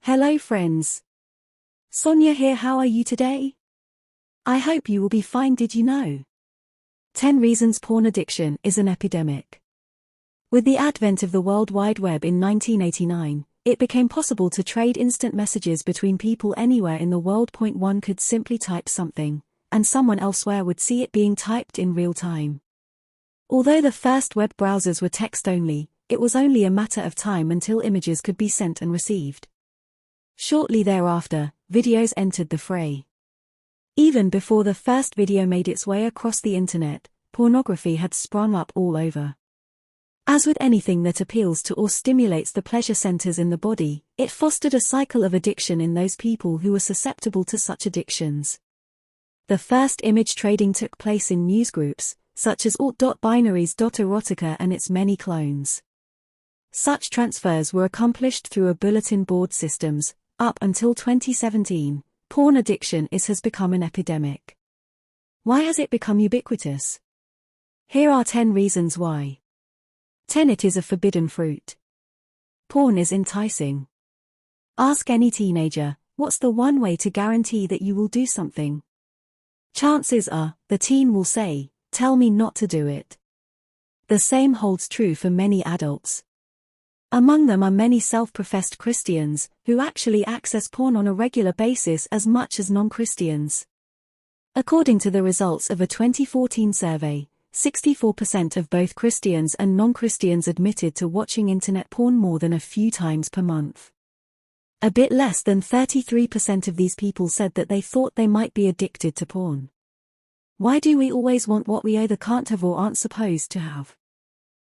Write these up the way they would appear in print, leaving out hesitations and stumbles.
Hello friends. Sonia here, how are you today? I hope you will be fine. Did you know? 10 reasons porn addiction is an epidemic. With the advent of the World Wide Web in 1989, it became possible to trade instant messages between people anywhere in the world. One could simply type something, and someone elsewhere would see it being typed in real time. Although the first web browsers were text-only, it was only a matter of time until images could be sent and received. Shortly thereafter, videos entered the fray. Even before the first video made its way across the internet, pornography had sprung up all over. As with anything that appeals to or stimulates the pleasure centers in the body, it fostered a cycle of addiction in those people who were susceptible to such addictions. The first image trading took place in newsgroups, such as alt.binaries.erotica and its many clones. Such transfers were accomplished through a bulletin board systems. Up until 2017, porn addiction has become an epidemic. Why has it become ubiquitous? Here are 10 reasons why. 10. It is a forbidden fruit. Porn is enticing. Ask any teenager, what's the one way to guarantee that you will do something? Chances are, the teen will say, tell me not to do it. The same holds true for many adults. Among them are many self-professed Christians, who actually access porn on a regular basis as much as non-Christians. According to the results of a 2014 survey, 64% of both Christians and non-Christians admitted to watching internet porn more than a few times per month. A bit less than 33% of these people said that they thought they might be addicted to porn. Why do we always want what we either can't have or aren't supposed to have?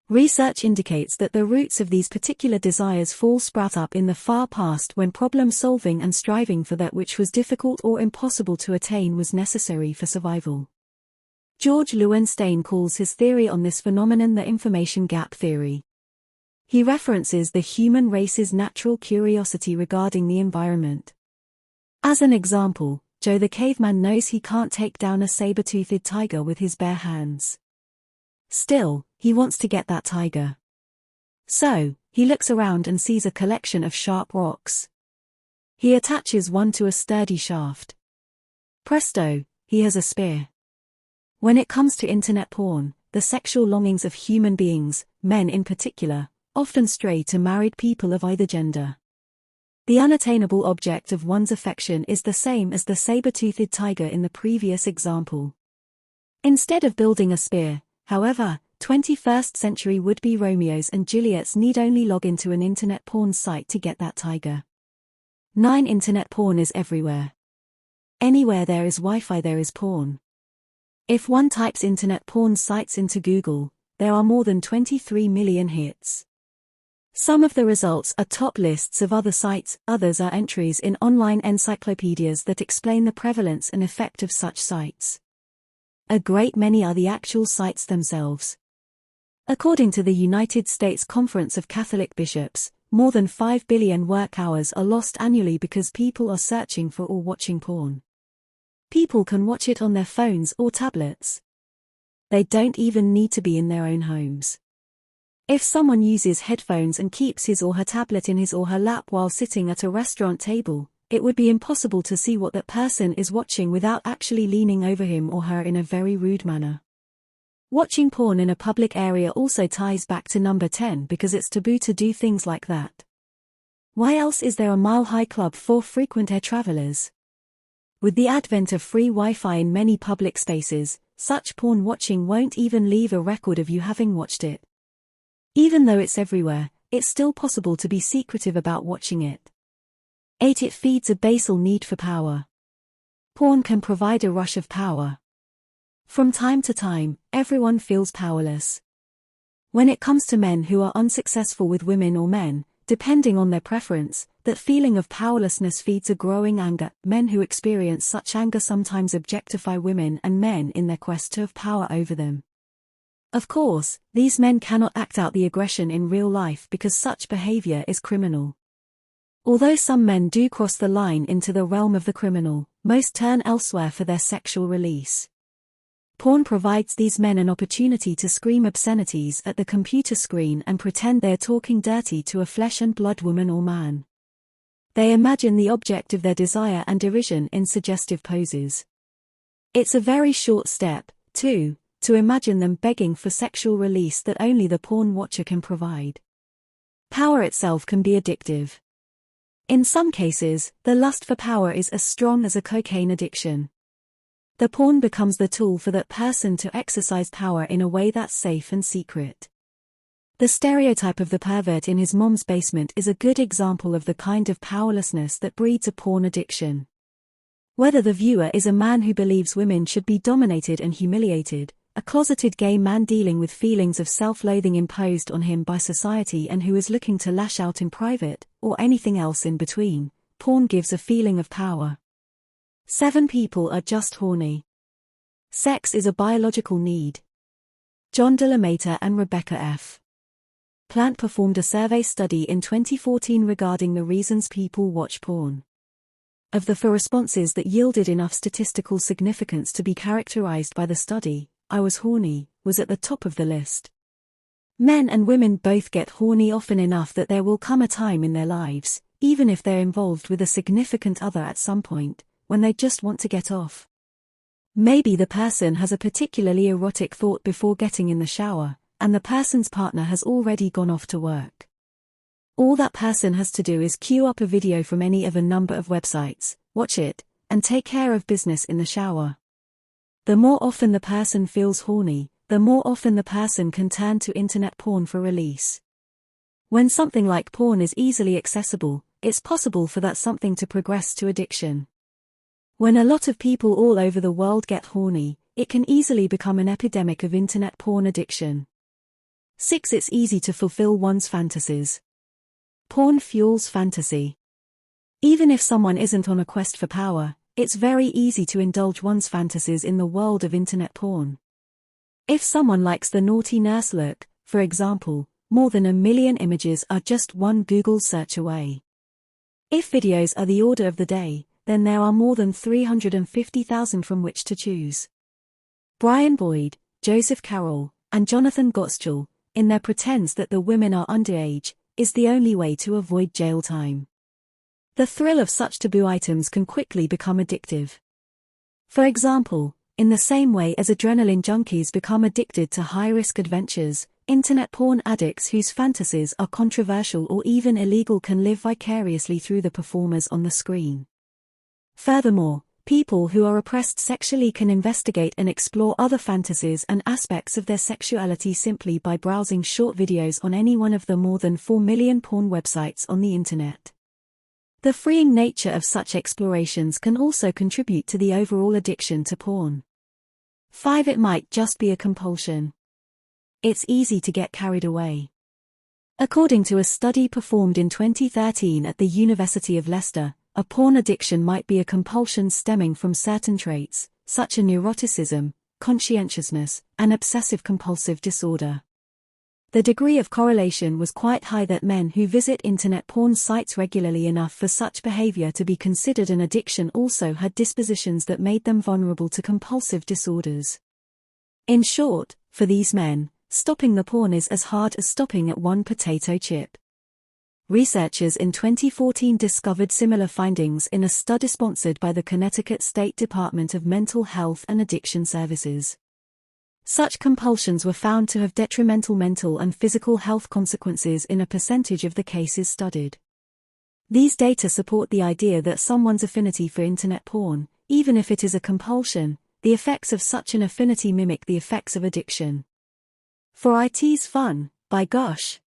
Research indicates that the roots of these particular desires sprout up in the far past when problem-solving and striving for that which was difficult or impossible to attain was necessary for survival. George Loewenstein calls his theory on this phenomenon the information gap theory. He references the human race's natural curiosity regarding the environment. As an example, Joe the caveman knows he can't take down a saber-toothed tiger with his bare hands. Still, he wants to get that tiger. So, he looks around and sees a collection of sharp rocks. He attaches one to a sturdy shaft. Presto, he has a spear. When it comes to internet porn, the sexual longings of human beings, men in particular, often stray to married people of either gender. The unattainable object of one's affection is the same as the saber-toothed tiger in the previous example. Instead of building a spear, however, 21st century would-be Romeos and Juliets need only log into an internet porn site to get that tiger. 9. Internet porn is everywhere. Anywhere there is Wi-Fi there is porn. If one types internet porn sites into Google, there are more than 23 million hits. Some of the results are top lists of other sites, others are entries in online encyclopedias that explain the prevalence and effect of such sites. A great many are the actual sites themselves. According to the United States Conference of Catholic Bishops, more than 5 billion work hours are lost annually because people are searching for or watching porn. People can watch it on their phones or tablets. They don't even need to be in their own homes. If someone uses headphones and keeps his or her tablet in his or her lap while sitting at a restaurant table, it would be impossible to see what that person is watching without actually leaning over him or her in a very rude manner. Watching porn in a public area also ties back to number 10 because it's taboo to do things like that. Why else is there a mile-high club for frequent air travelers? With the advent of free Wi-Fi in many public spaces, such porn watching won't even leave a record of you having watched it. Even though it's everywhere, it's still possible to be secretive about watching it. 8. It feeds a basal need for power. Porn can provide a rush of power. From time to time, everyone feels powerless. When it comes to men who are unsuccessful with women or men, depending on their preference, that feeling of powerlessness feeds a growing anger. Men who experience such anger sometimes objectify women and men in their quest to have power over them. Of course, these men cannot act out the aggression in real life because such behavior is criminal. Although some men do cross the line into the realm of the criminal, most turn elsewhere for their sexual release. Porn provides these men an opportunity to scream obscenities at the computer screen and pretend they're talking dirty to a flesh and blood woman or man. They imagine the object of their desire and derision in suggestive poses. It's a very short step, too, to imagine them begging for sexual release that only the porn watcher can provide. Power itself can be addictive. In some cases, the lust for power is as strong as a cocaine addiction. The porn becomes the tool for that person to exercise power in a way that's safe and secret. The stereotype of the pervert in his mom's basement is a good example of the kind of powerlessness that breeds a porn addiction. Whether the viewer is a man who believes women should be dominated and humiliated, a closeted gay man dealing with feelings of self-loathing imposed on him by society and who is looking to lash out in private, or anything else in between, porn gives a feeling of power. 7 people are just horny. Sex is a biological need. John de la Mata and Rebecca F. Plant performed a survey study in 2014 regarding the reasons people watch porn. Of the 4 responses that yielded enough statistical significance to be characterized by the study, "I was horny" was at the top of the list. Men and women both get horny often enough that there will come a time in their lives, even if they're involved with a significant other at some point, when they just want to get off. Maybe the person has a particularly erotic thought before getting in the shower, and the person's partner has already gone off to work. All that person has to do is queue up a video from any of a number of websites, watch it, and take care of business in the shower. The more often the person feels horny, the more often the person can turn to internet porn for release. When something like porn is easily accessible, it's possible for that something to progress to addiction. When a lot of people all over the world get horny, it can easily become an epidemic of internet porn addiction. 6. It's easy to fulfill one's fantasies. Porn fuels fantasy. Even if someone isn't on a quest for power, it's very easy to indulge one's fantasies in the world of internet porn. If someone likes the naughty nurse look, for example, more than 1 million images are just one Google search away. If videos are the order of the day, then there are more than 350,000 from which to choose. Brian Boyd, Joseph Carroll, and Jonathan Gottschall, in their pretends that the women are underage, is the only way to avoid jail time. The thrill of such taboo items can quickly become addictive. For example, in the same way as adrenaline junkies become addicted to high-risk adventures, internet porn addicts whose fantasies are controversial or even illegal can live vicariously through the performers on the screen. Furthermore, people who are oppressed sexually can investigate and explore other fantasies and aspects of their sexuality simply by browsing short videos on any one of the more than 4 million porn websites on the internet. The freeing nature of such explorations can also contribute to the overall addiction to porn. 5. It might just be a compulsion. It's easy to get carried away. According to a study performed in 2013 at the University of Leicester, a porn addiction might be a compulsion stemming from certain traits, such as neuroticism, conscientiousness, and obsessive-compulsive disorder. The degree of correlation was quite high that men who visit internet porn sites regularly enough for such behavior to be considered an addiction also had dispositions that made them vulnerable to compulsive disorders. In short, for these men, stopping the porn is as hard as stopping at one potato chip. Researchers in 2014 discovered similar findings in a study sponsored by the Connecticut State Department of Mental Health and Addiction Services. Such compulsions were found to have detrimental mental and physical health consequences in a percentage of the cases studied. These data support the idea that someone's affinity for internet porn, even if it is a compulsion, the effects of such an affinity mimic the effects of addiction. For it's fun, by gosh.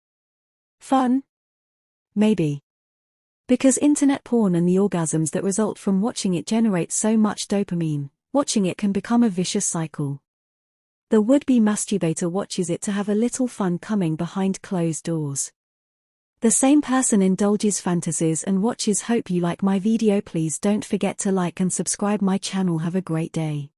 Fun? Maybe. Because internet porn and the orgasms that result from watching it generate so much dopamine, watching it can become a vicious cycle. The would-be masturbator watches it to have a little fun coming behind closed doors. The same person indulges fantasies and watches. Hope you like my video. Please don't forget to like and subscribe my channel. Have a great day.